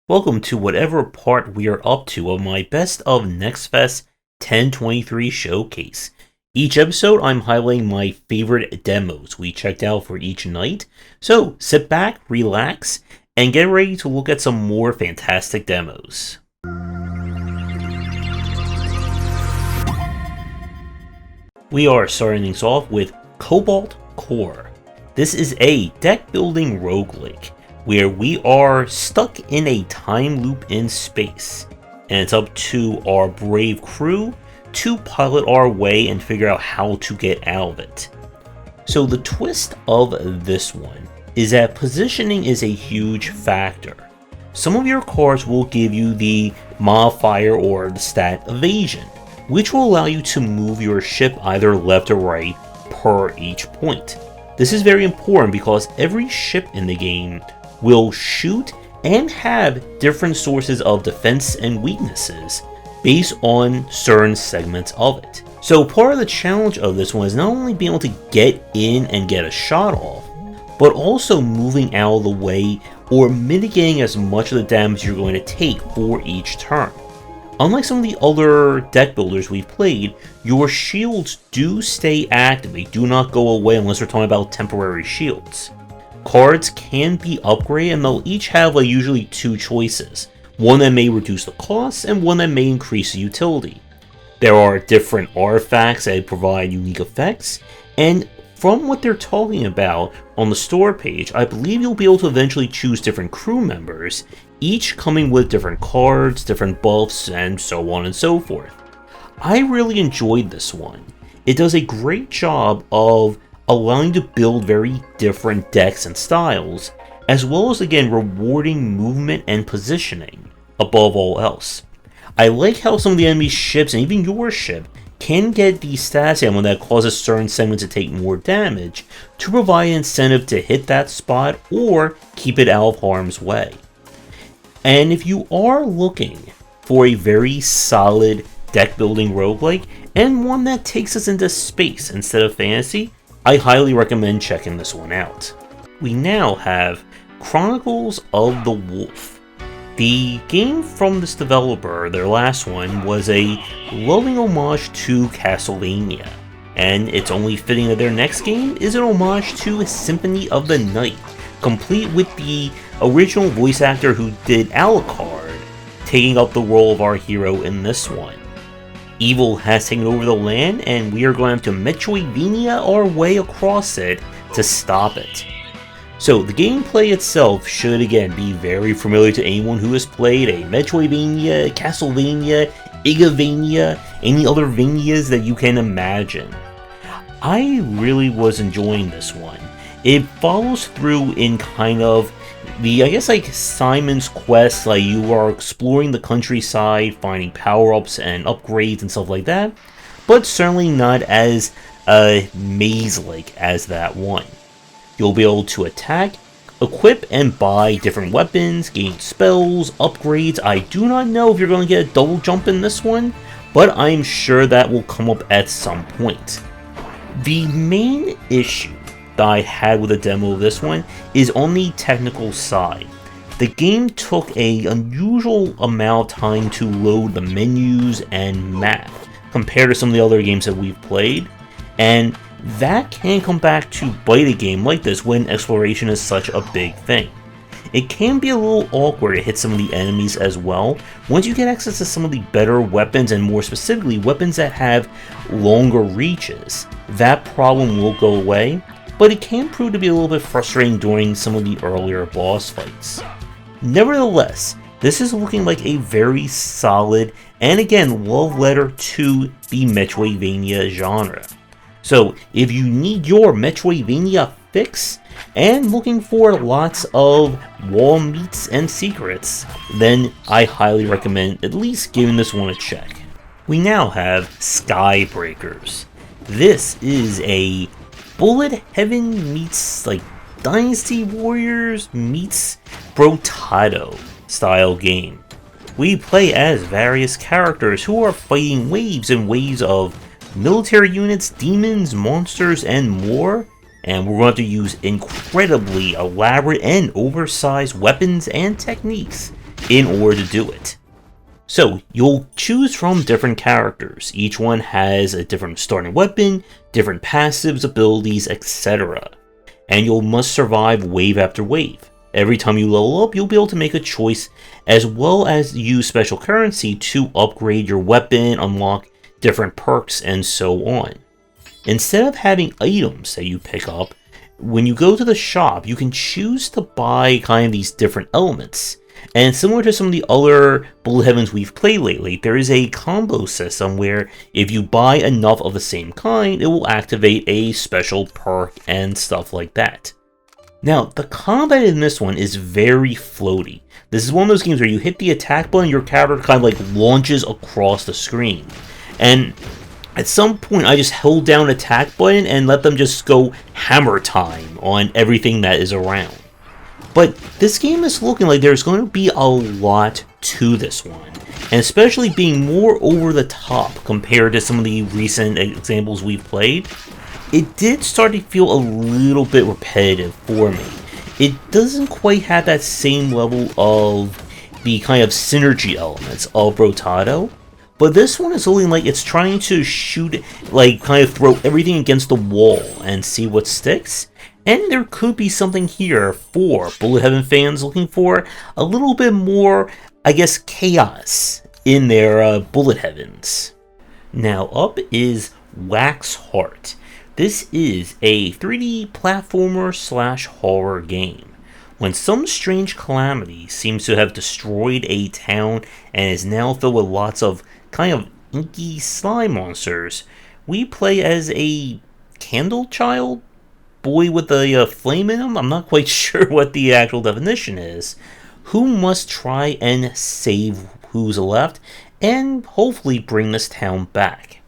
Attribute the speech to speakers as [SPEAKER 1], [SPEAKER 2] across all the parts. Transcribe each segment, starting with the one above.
[SPEAKER 1] Welcome to whatever part we are up to of my Best of Next Fest 1023 showcase. Each episode, I'm highlighting my favorite demos we checked out for each night. So sit back, relax, and get ready to look at some more fantastic demos. We are starting things off with Cobalt Core. This is a deck building roguelike where we are stuck in a time loop in space, and it's up to our brave crew to pilot our way and figure out how to get out of it. So the twist of this one is that positioning is a huge factor. Some of your cards will give you the modifier or the stat evasion, which will allow you to move your ship either left or right per each point. This is very important because every ship in the game will shoot and have different sources of defense and weaknesses based on certain segments of it. So part of the challenge of this one is not only being able to get in and get a shot off, but also moving out of the way or mitigating as much of the damage you're going to take for each turn. Unlike some of the other deck builders we've played, your shields do stay active. They do not go away unless we're talking about temporary shields. Cards can be upgraded, and they'll each have usually two choices. One that may reduce the cost, and one that may increase the utility. There are different artifacts that provide unique effects, and from what they're talking about on the store page, I believe you'll be able to eventually choose different crew members, each coming with different cards, different buffs, and so on and so forth. I really enjoyed this one. It does a great job of allowing to build very different decks and styles, as well as again rewarding movement and positioning above all else. I like how some of the enemy's ships and even your ship can get the stats ammo that causes certain segments to take more damage to provide an incentive to hit that spot or keep it out of harm's way. And if you are looking for a very solid deck building roguelike and one that takes us into space instead of fantasy, I highly recommend checking this one out. We now have Chronicles of the Wolf. The game from this developer, their last one, was a loving homage to Castlevania, and it's only fitting that their next game is an homage to Symphony of the Night, complete with the original voice actor who did Alucard taking up the role of our hero in this one. Evil has taken over the land, and we are going to Metroidvania our way across it to stop it. So the gameplay itself should again be very familiar to anyone who has played a Metroidvania, Castlevania, Igavania, any other Vanias that you can imagine. I really was enjoying this one. It follows through in kind of the, Simon's Quest, you are exploring the countryside, finding power-ups and upgrades and stuff like that, but certainly not as maze-like as that one. You'll be able to attack, equip, and buy different weapons, gain spells, upgrades. I do not know if you're going to get a double jump in this one, but I'm sure that will come up at some point. The main issue that I had with the demo of this one is on the technical side. The game took an unusual amount of time to load the menus and map compared to some of the other games that we've played, and that can come back to bite a game like this when exploration is such a big thing. It can be a little awkward to hit some of the enemies as well once you get access to some of the better weapons, and more specifically weapons that have longer reaches. That problem will go away, but it can prove to be a little bit frustrating during some of the earlier boss fights. Nevertheless, this is looking like a very solid and again love letter to the Metroidvania genre. So if you need your Metroidvania fix and looking for lots of wall meets and secrets, then I highly recommend at least giving this one a check. We now have Skybreakers. This is a Bullet Heaven meets Dynasty Warriors meets Brotato style game. We play as various characters who are fighting waves and waves of military units, demons, monsters, and more, and we're going to use incredibly elaborate and oversized weapons and techniques in order to do it. So, you'll choose from different characters. Each one has a different starting weapon, different passives, abilities, etc. And you'll must survive wave after wave. Every time you level up, you'll be able to make a choice as well as use special currency to upgrade your weapon, unlock different perks, and so on. Instead of having items that you pick up, when you go to the shop, you can choose to buy kind of these different elements. And similar to some of the other Bullet Heavens we've played lately, there is a combo system where if you buy enough of the same kind, it will activate a special perk and stuff like that. Now, the combat in this one is very floaty. This is one of those games where you hit the attack button, your character kind of like launches across the screen. And at some point, I just held down attack button and let them just go hammer time on everything that is around. But this game is looking like there's going to be a lot to this one, and especially being more over the top compared to some of the recent examples we've played, it did start to feel a little bit repetitive for me. It doesn't quite have that same level of the kind of synergy elements of Rotado, but this one is looking like it's trying to shoot, like kind of throw everything against the wall and see what sticks. And there could be something here for Bullet Heaven fans looking for a little bit more, I guess, chaos in their Bullet Heavens. Now up is Waxheart. This is a 3D platformer / horror game. When some strange calamity seems to have destroyed a town and is now filled with lots of kind of inky slime monsters, we play as a candle child? Boy with a flame in him? I'm not quite sure what the actual definition is. Who must try and save who's left and hopefully bring this town back.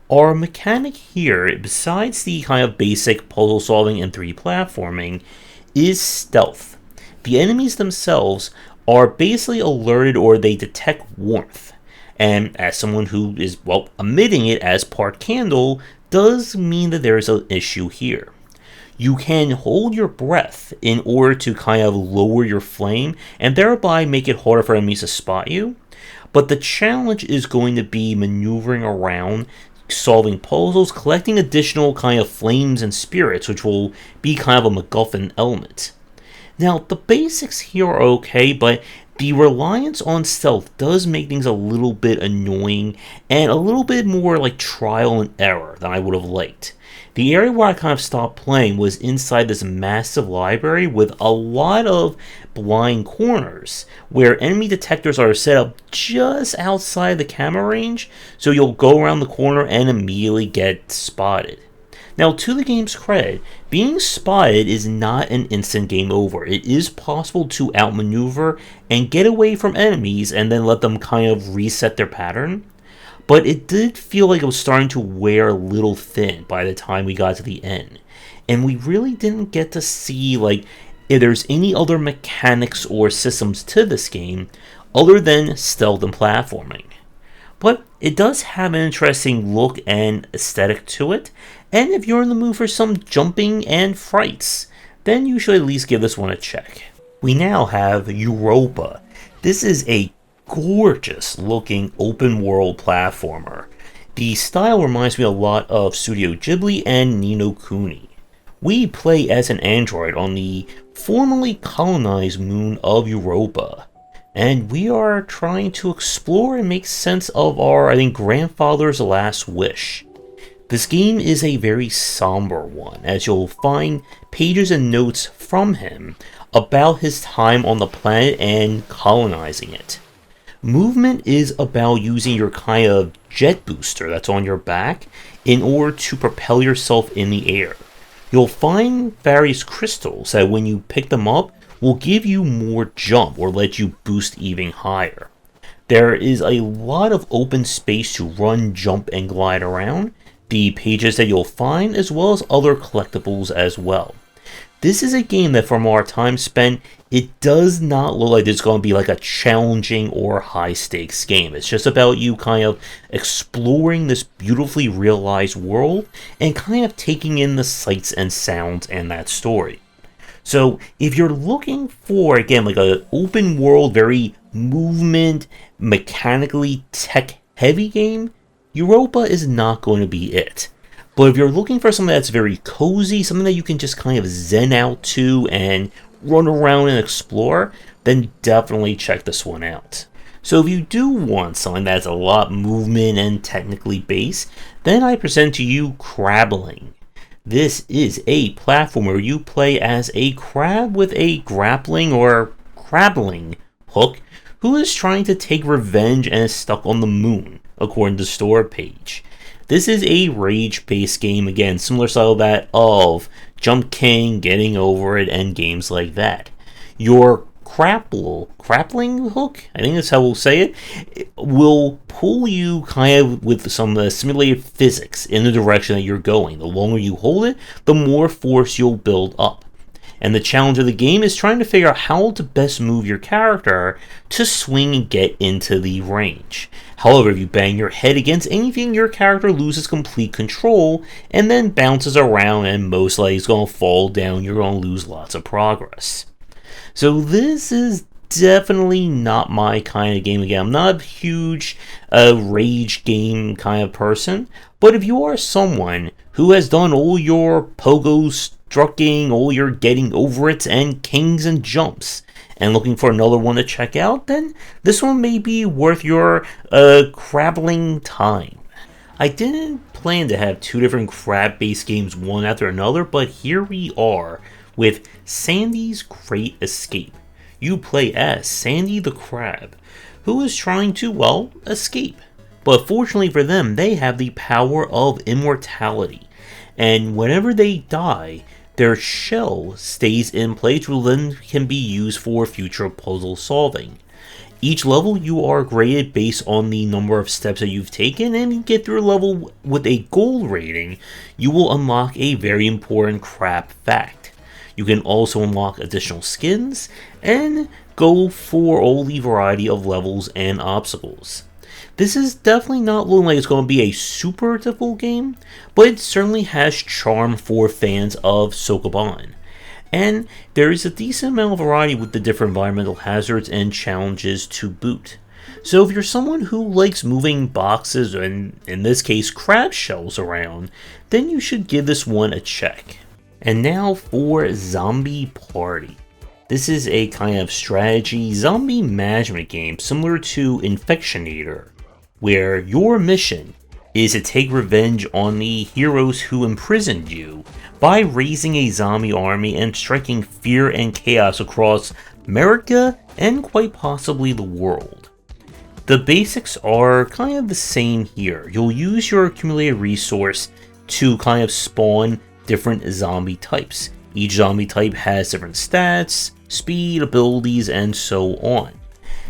[SPEAKER 1] Our mechanic here, besides the kind of basic puzzle solving and 3D platforming, is stealth. The enemies themselves are basically alerted or they detect warmth. And as someone who is, well, emitting it as part candle does mean that there is an issue here. You can hold your breath in order to kind of lower your flame and thereby make it harder for enemies to spot you. But the challenge is going to be maneuvering around, solving puzzles, collecting additional kind of flames and spirits, which will be kind of a MacGuffin element. Now, the basics here are okay, but the reliance on stealth does make things a little bit annoying and a little bit more like trial and error than I would have liked. The area where I kind of stopped playing was inside this massive library with a lot of blind corners where enemy detectors are set up just outside the camera range, so you'll go around the corner and immediately get spotted. Now, to the game's credit, being spotted is not an instant game over. It is possible to outmaneuver and get away from enemies and then let them kind of reset their pattern. But it did feel like it was starting to wear a little thin by the time we got to the end. And we really didn't get to see like if there's any other mechanics or systems to this game other than stealth and platforming. But it does have an interesting look and aesthetic to it, and if you're in the mood for some jumping and frights, then you should at least give this one a check. We now have Europa. This is a gorgeous looking open world platformer. The style reminds me a lot of Studio Ghibli and Ni no Kuni. We play as an android on the formerly colonized moon of Europa, and we are trying to explore and make sense of our, I think, grandfather's last wish. This game is a very somber one, as you'll find pages and notes from him about his time on the planet and colonizing it. Movement is about using your kind of jet booster that's on your back in order to propel yourself in the air. You'll find various crystals that when you pick them up will give you more jump or let you boost even higher. There is a lot of open space to run, jump, and glide around, the pages that you'll find as well as other collectibles as well. This is a game that from our time spent, it does not look like it's going to be like a challenging or high stakes game. It's just about you kind of exploring this beautifully realized world and kind of taking in the sights and sounds and that story. So if you're looking for, again, like an open world, very movement, mechanically tech heavy game, Europa is not going to be it. But if you're looking for something that's very cozy, something that you can just kind of zen out to and run around and explore, then definitely check this one out. So if you do want something that's a lot movement and technically based, then I present to you Crabling. This is a platform where you play as a crab with a grappling or crabling hook who is trying to take revenge and is stuck on the moon, according to the store page. This is a rage-based game, again, similar style to that of Jump King, Getting Over It, and games like that. Your grappling hook, I think that's how we'll say it, will pull you kind of with some simulated physics in the direction that you're going. The longer you hold it, the more force you'll build up. And the challenge of the game is trying to figure out how to best move your character to swing and get into the range. However, if you bang your head against anything, your character loses complete control and then bounces around and most likely is going to fall down. You're going to lose lots of progress. So this is definitely not my kind of game. Again, I'm not a huge rage game kind of person, but if you are someone who has done all your pogo strucking, all your getting over it, and kings and jumps, and looking for another one to check out, then this one may be worth your crabbling time. I didn't plan to have two different crab-based games one after another, but here we are with Sandy's Great Escape. You play as Sandy the Crab, who is trying to, well, escape. But fortunately for them, they have the power of immortality. And whenever they die, their shell stays in place, which then can be used for future puzzle solving. Each level you are graded based on the number of steps that you've taken, and you get through a level with a gold rating, you will unlock a very important crab fact. You can also unlock additional skins and go for all the variety of levels and obstacles. This is definitely not looking like it's going to be a super difficult game, but it certainly has charm for fans of Sokoban. And there is a decent amount of variety with the different environmental hazards and challenges to boot. So if you're someone who likes moving boxes, and in this case crab shells around, then you should give this one a check. And now for Zombie Party. This is a kind of strategy zombie management game similar to Infectionator, where your mission is to take revenge on the heroes who imprisoned you by raising a zombie army and striking fear and chaos across America and quite possibly the world. The basics are kind of the same here. You'll use your accumulated resource to kind of spawn different zombie types. Each zombie type has different stats, speed, abilities, and so on.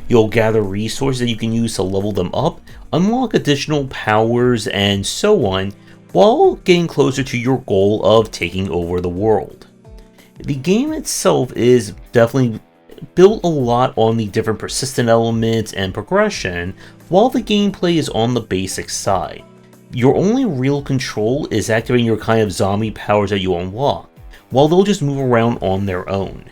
[SPEAKER 1] You'll gather resources that you can use to level them up, unlock additional powers, and so on, while getting closer to your goal of taking over the world. The game itself is definitely built a lot on the different persistent elements and progression, while the gameplay is on the basic side. Your only real control is activating your kind of zombie powers that you unlock, while they'll just move around on their own.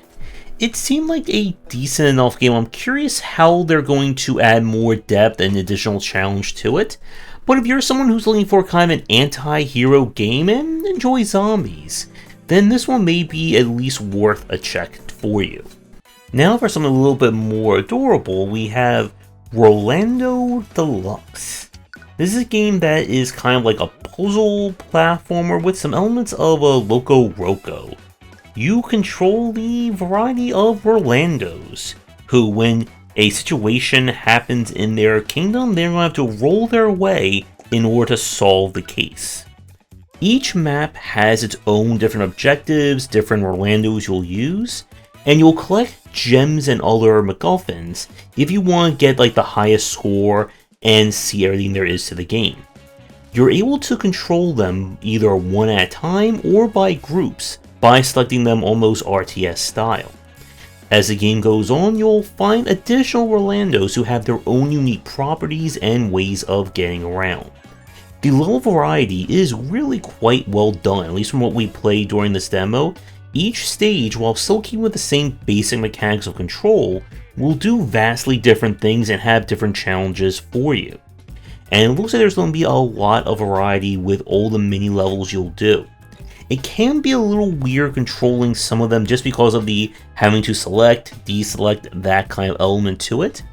[SPEAKER 1] It seemed like a decent enough game. I'm curious how they're going to add more depth and additional challenge to it, but if you're someone who's looking for kind of an anti-hero game and enjoy zombies, then this one may be at least worth a check for you. Now for something a little bit more adorable, we have Rolando Deluxe. This is a game that is kind of like a puzzle platformer with some elements of a Loco Roco. You control the variety of Rolandos, who when a situation happens in their kingdom, they're going to have to roll their way in order to solve the case. Each map has its own different objectives, different Rolandos you'll use, and you'll collect gems and other MacGuffins if you want to get like the highest score and see everything there is to the game. You're able to control them either one at a time or by groups by selecting them almost RTS style. As the game goes on, you'll find additional Rolandos who have their own unique properties and ways of getting around. The level variety is really quite well done, at least from what we played during this demo. Each stage, while still keeping with the same basic mechanics of control, will do vastly different things and have different challenges for you. And it looks like there's going to be a lot of variety with all the mini levels you'll do. It can be a little weird controlling some of them just because of the having to select, deselect, that kind of element to it.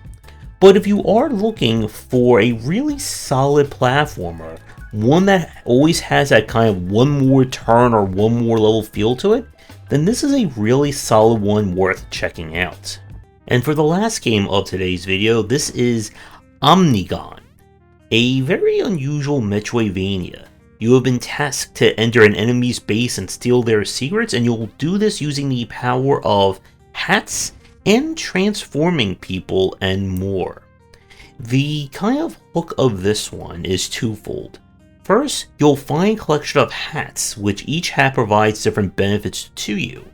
[SPEAKER 1] But if you are looking for a really solid platformer, one that always has that kind of one more turn or one more level feel to it, then this is a really solid one worth checking out. And for the last game of today's video, this is Omnigon, a very unusual Metroidvania. You have been tasked to enter an enemy's base and steal their secrets, and you'll do this using the power of hats and transforming people and more. The kind of hook of this one is twofold. First, you'll find a collection of hats, which each hat provides different benefits to you.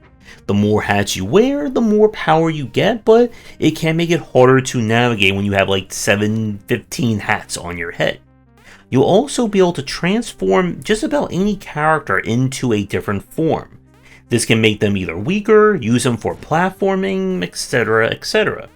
[SPEAKER 1] The more hats you wear, the more power you get, but it can make it harder to navigate when you have like 15 hats on your head. You'll also be able to transform just about any character into a different form. This can make them either weaker, use them for platforming, etc, etc.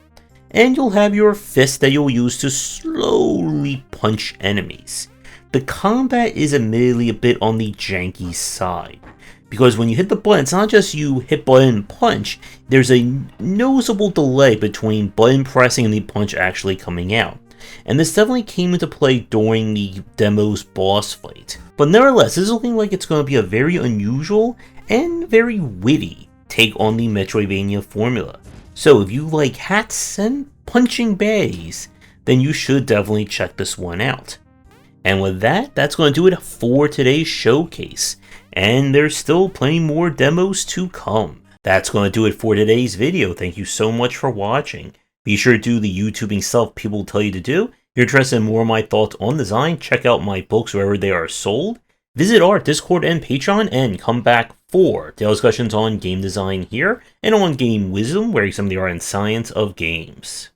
[SPEAKER 1] And you'll have your fist that you'll use to slowly punch enemies. The combat is admittedly a bit on the janky side, because when you hit the button, it's not just you hit button and punch, there's a noticeable delay between button pressing and the punch actually coming out. And this definitely came into play during the demo's boss fight. But nevertheless, this is looking like it's going to be a very unusual and very witty take on the Metroidvania formula. So if you like hats and punching baddies, then you should definitely check this one out. And with that, that's going to do it for today's showcase. And there's still plenty more demos to come. That's going to do it for today's video. Thank you so much for watching. Be sure to do the YouTubing stuff people tell you to do. If you're interested in more of my thoughts on design, check out my books wherever they are sold. Visit our Discord and Patreon, and come back for daily discussions on game design here, and on game wisdom, where you examine the art and science of games.